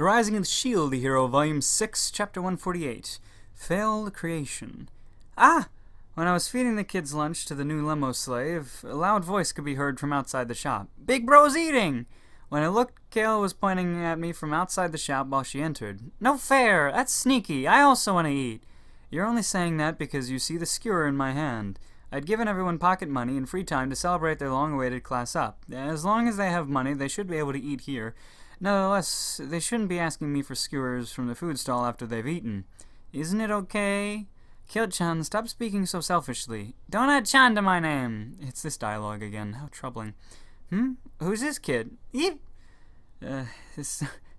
The Rising of the Shield Hero, Volume 6, Chapter 148. Failed Creation. Ah! When I was feeding the kids lunch to the new limo slave, a loud voice could be heard from outside the shop. Big Bro's eating! When I looked, Kayla was pointing at me from outside the shop while she entered. No fair! That's sneaky! I also want to eat! You're only saying that because you see the skewer in my hand. I'd given everyone pocket money and free time to celebrate their long-awaited class up. As long as they have money, they should be able to eat here. Nevertheless, they shouldn't be asking me for skewers from the food stall after they've eaten. Isn't it okay? Kyo-chan, stop speaking so selfishly. Don't add chan to my name. It's this dialogue again. How troubling. Who's this kid? Eep!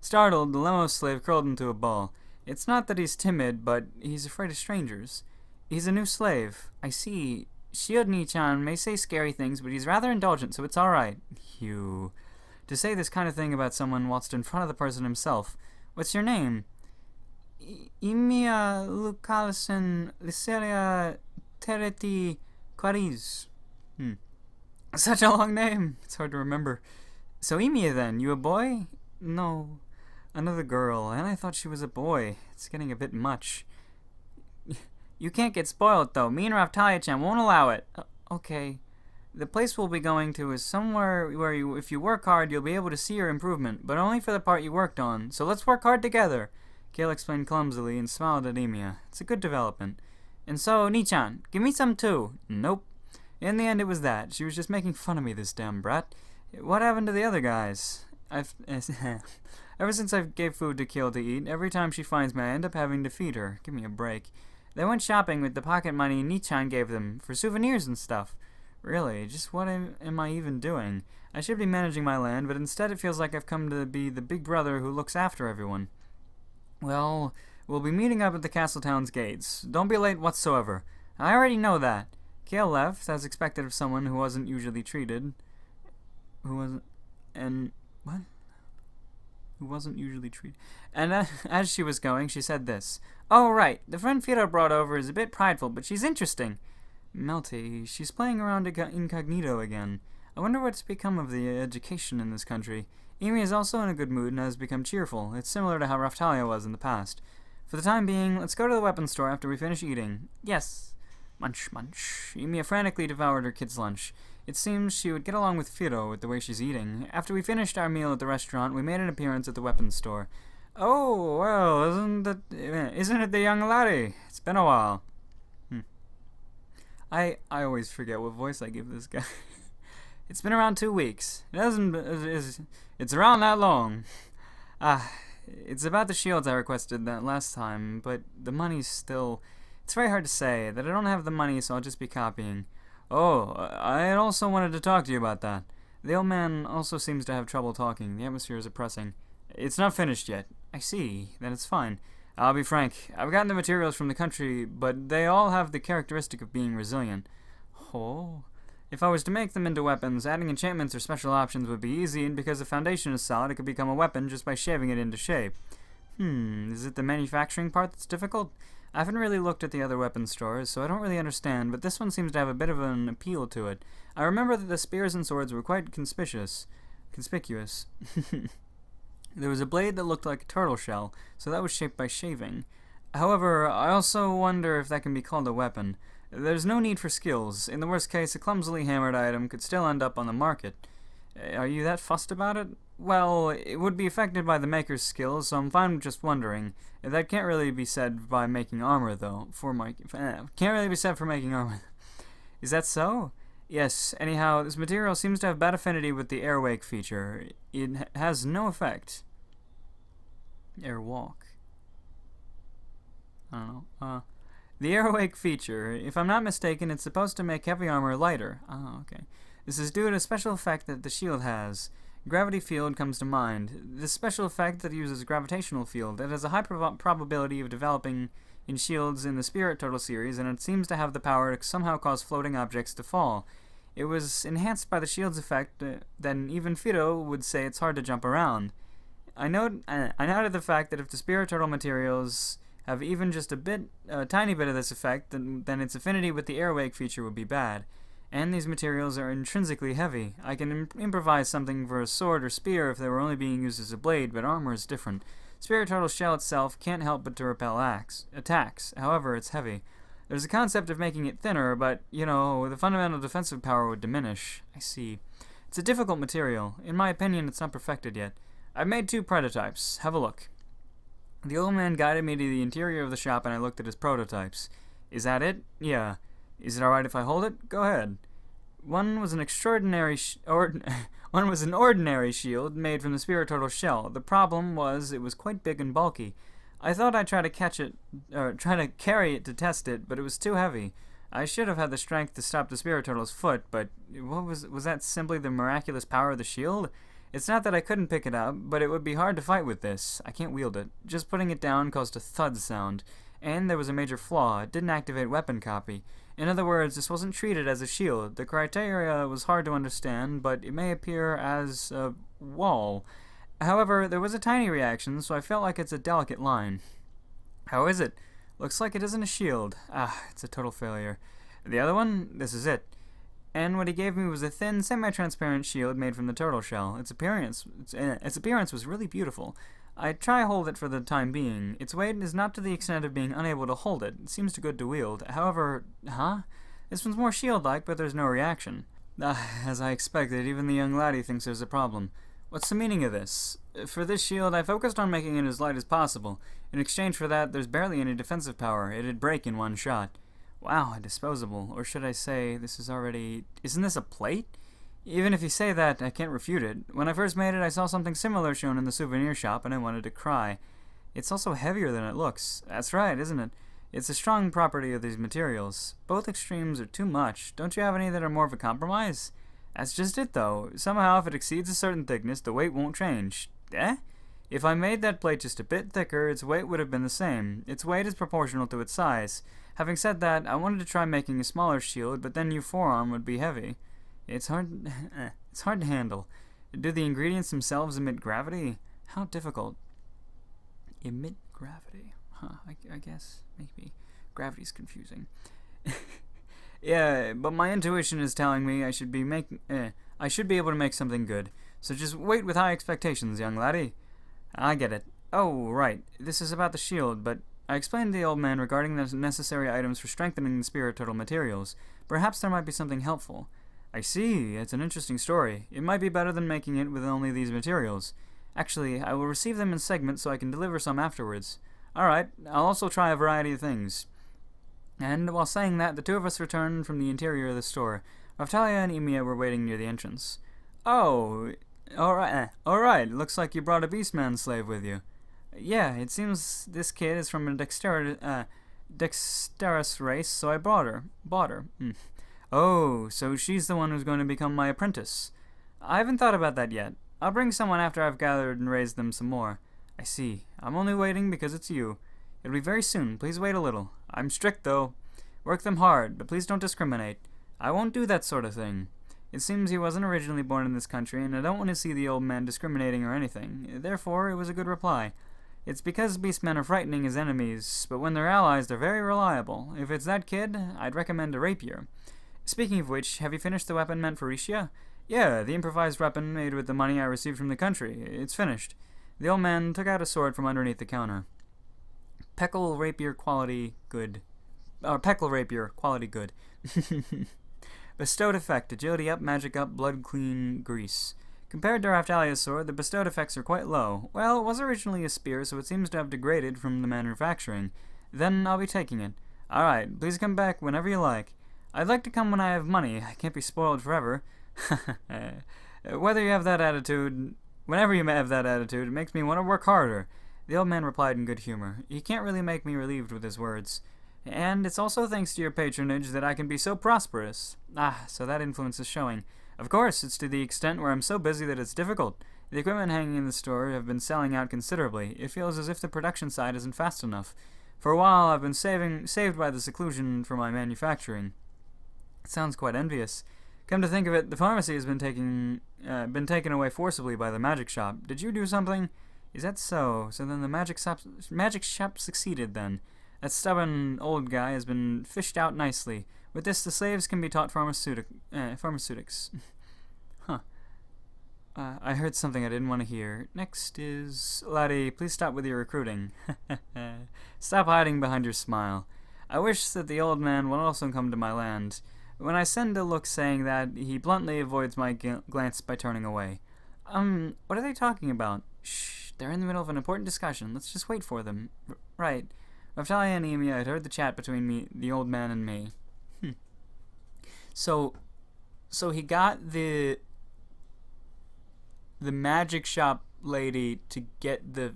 Startled, the limo slave curled into a ball. It's not that he's timid, but he's afraid of strangers. He's a new slave. I see. Shiod-ni-chan may say scary things, but he's rather indulgent, so it's alright. You... To say this kind of thing about someone whilst in front of the person himself. What's your name? Imiya Lukalisen Licelia Tereti Quariz. Such a long name. It's hard to remember. So Imiya then, you a boy? No, another girl, and I thought she was a boy. It's getting a bit much. You can't get spoiled, though. Me and Raftalia-chan won't allow it. Okay. The place we'll be going to is somewhere where if you work hard, you'll be able to see your improvement, but only for the part you worked on. So let's work hard together. Kale explained clumsily and smiled at Imiya. It's a good development. And so, Ni-chan, give me some too. Nope. In the end, it was that. She was just making fun of me, this damn brat. What happened to the other guys? Ever since I gave food to Kale to eat, every time she finds me, I end up having to feed her. Give me a break. They went shopping with the pocket money Ni-chan gave them for souvenirs and stuff. Really, just what am I even doing? I should be managing my land, but instead it feels like I've come to be the big brother who looks after everyone. Well, we'll be meeting up at the Castletown's gates. Don't be late whatsoever. I already know that. Kale left, as expected of someone who wasn't usually treated. Who wasn't usually treated. And as she was going, she said this. Oh, right. The friend Fira brought over is a bit prideful, but she's interesting. Melty, she's playing around incognito again. I wonder what's become of the education in this country. Amy is also in a good mood and has become cheerful. It's similar to how Raftalia was in the past. For the time being, let's go to the weapons store after we finish eating. Yes. Munch, munch. Amy frantically devoured her kid's lunch. It seems she would get along with Firo with the way she's eating. After we finished our meal at the restaurant, we made an appearance at the weapons store. Oh, well, isn't it the young laddie? It's been a while. I always forget what voice I give this guy. It's been around 2 weeks. It's around that long. It's about the shields I requested that last time, but the money's still... It's very hard to say that I don't have the money, so I'll just be copying. Oh, I also wanted to talk to you about that. The old man also seems to have trouble talking. The atmosphere is oppressing. It's not finished yet. I see. Then it's fine. I'll be frank, I've gotten the materials from the country, but they all have the characteristic of being resilient. Oh. If I was to make them into weapons, adding enchantments or special options would be easy, and because the foundation is solid, it could become a weapon just by shaving it into shape. Is it the manufacturing part that's difficult? I haven't really looked at the other weapon stores, so I don't really understand, but this one seems to have a bit of an appeal to it. I remember that the spears and swords were quite conspicuous. There was a blade that looked like a turtle shell, so that was shaped by shaving. However, I also wonder if that can be called a weapon. There's no need for skills. In the worst case, a clumsily hammered item could still end up on the market. Are you that fussed about it? Well, it would be affected by the maker's skills, so I'm fine with just wondering. That can't really be said by making armor, though. Can't really be said for making armor. Is that so? Yes, anyhow, this material seems to have bad affinity with the airwake feature. It has no effect. Airwalk. I don't know. The airwake feature, if I'm not mistaken, it's supposed to make heavy armor lighter. Oh, okay. This is due to a special effect that the shield has. Gravity field comes to mind. This special effect that uses gravitational field, it has a high probability of developing in shields in the Spirit Turtle series, and it seems to have the power to somehow cause floating objects to fall. It was enhanced by the shield's effect, then even Firo would say it's hard to jump around. I noted the fact that if the Spirit Turtle materials have even just a tiny bit of this effect, then its affinity with the airwake feature would be bad. And these materials are intrinsically heavy. I can improvise something for a sword or spear if they were only being used as a blade, but armor is different. Spirit Turtle's shell itself can't help but to repel attacks. However, it's heavy. There's a concept of making it thinner, but, the fundamental defensive power would diminish. I see. It's a difficult material. In my opinion, it's not perfected yet. I've made 2 prototypes. Have a look. The old man guided me to the interior of the shop and I looked at his prototypes. Is that it? Yeah. Is it alright if I hold it? Go ahead. One was an ordinary shield made from the Spirit Turtle's shell. The problem was it was quite big and bulky. I thought I'd try to carry it to test it, but it was too heavy. I should have had the strength to stop the Spirit Turtle's foot, but was that simply the miraculous power of the shield? It's not that I couldn't pick it up, but it would be hard to fight with this. I can't wield it. Just putting it down caused a thud sound. And there was a major flaw. It didn't activate weapon copy. In other words, this wasn't treated as a shield. The criteria was hard to understand, but it may appear as a wall. However, there was a tiny reaction, so I felt like it's a delicate line. How is it? Looks like it isn't a shield. It's a total failure. The other one? This is it. And what he gave me was a thin, semi-transparent shield made from the turtle shell. Its appearance was really beautiful. I'd try hold it for the time being. Its weight is not to the extent of being unable to hold it. It seems too good to wield. However, this one's more shield-like, but there's no reaction. As I expected, even the young laddie thinks there's a problem. What's the meaning of this? For this shield, I focused on making it as light as possible. In exchange for that, there's barely any defensive power. It'd break in one shot. Wow, disposable. Or should I say, isn't this a plate? Even if you say that, I can't refute it. When I first made it, I saw something similar shown in the souvenir shop, and I wanted to cry. It's also heavier than it looks. That's right, isn't it? It's a strong property of these materials. Both extremes are too much. Don't you have any that are more of a compromise? That's just it, though. Somehow, if it exceeds a certain thickness, the weight won't change. Eh? If I made that plate just a bit thicker, its weight would have been the same. Its weight is proportional to its size. Having said that, I wanted to try making a smaller shield, but then your forearm would be heavy. It's hard to handle. Do the ingredients themselves emit gravity? How difficult. Emit gravity. I guess. Maybe. Gravity's confusing. Yeah, but my intuition is telling me I should be able to make something good. So just wait with high expectations, young laddie. I get it. Oh, right. This is about the shield, but I explained to the old man regarding the necessary items for strengthening the Spirit Turtle materials. Perhaps there might be something helpful. I see. It's an interesting story. It might be better than making it with only these materials. Actually, I will receive them in segments so I can deliver some afterwards. Alright, I'll also try a variety of things. And while saying that, the 2 of us returned from the interior of the store. Raftalia and Emiya were waiting near the entrance. Oh, alright. Looks like you brought a Beastman slave with you. Yeah, it seems this kid is from a dexterous race, so I bought her. Oh, so she's the one who's going to become my apprentice. I haven't thought about that yet. I'll bring someone after I've gathered and raised them some more. I see. I'm only waiting because it's you. It'll be very soon. Please wait a little. I'm strict, though. Work them hard, but please don't discriminate. I won't do that sort of thing. It seems he wasn't originally born in this country, and I don't want to see the old man discriminating or anything. Therefore, it was a good reply. It's because beastmen are frightening as enemies, but when they're allies, they're very reliable. If it's that kid, I'd recommend a rapier. Speaking of which, have you finished the weapon meant for Rishia? Yeah, the improvised weapon made with the money I received from the country. It's finished. The old man took out a sword from underneath the counter. Peckle rapier quality good. Bestowed effect, agility up, magic up, blood clean, grease. Compared to Raftalia's sword, the bestowed effects are quite low. Well, it was originally a spear, so it seems to have degraded from the manufacturing. Then I'll be taking it. Alright, please come back whenever you like. I'd like to come when I have money. I can't be spoiled forever. Whenever you have that attitude, it makes me want to work harder. The old man replied in good humor. He can't really make me relieved with his words. And it's also thanks to your patronage that I can be so prosperous. So that influence is showing. Of course, it's to the extent where I'm so busy that it's difficult. The equipment hanging in the store have been selling out considerably. It feels as if the production side isn't fast enough. For a while, I've been saved by the seclusion for my manufacturing. It sounds quite envious. Come to think of it, the pharmacy has been taken away forcibly by the magic shop. Did you do something? Is that so? So then the magic shop succeeded then. That stubborn old guy has been fished out nicely. With this, the slaves can be taught pharmaceutics. Huh. I heard something I didn't want to hear. Next is... Laddie, please stop with your recruiting. Stop hiding behind your smile. I wish that the old man would also come to my land. When I send a look saying that, he bluntly avoids my glance by turning away. What are they talking about? Shh, they're in the middle of an important discussion. Let's just wait for them. Right. Raftalia and Emi had heard the chat between the old man and me. So he got the magic shop lady to get the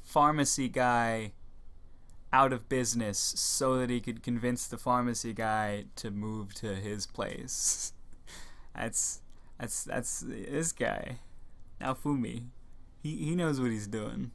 pharmacy guy out of business so that he could convince the pharmacy guy to move to his place. That's this guy. Naofumi. He knows what he's doing.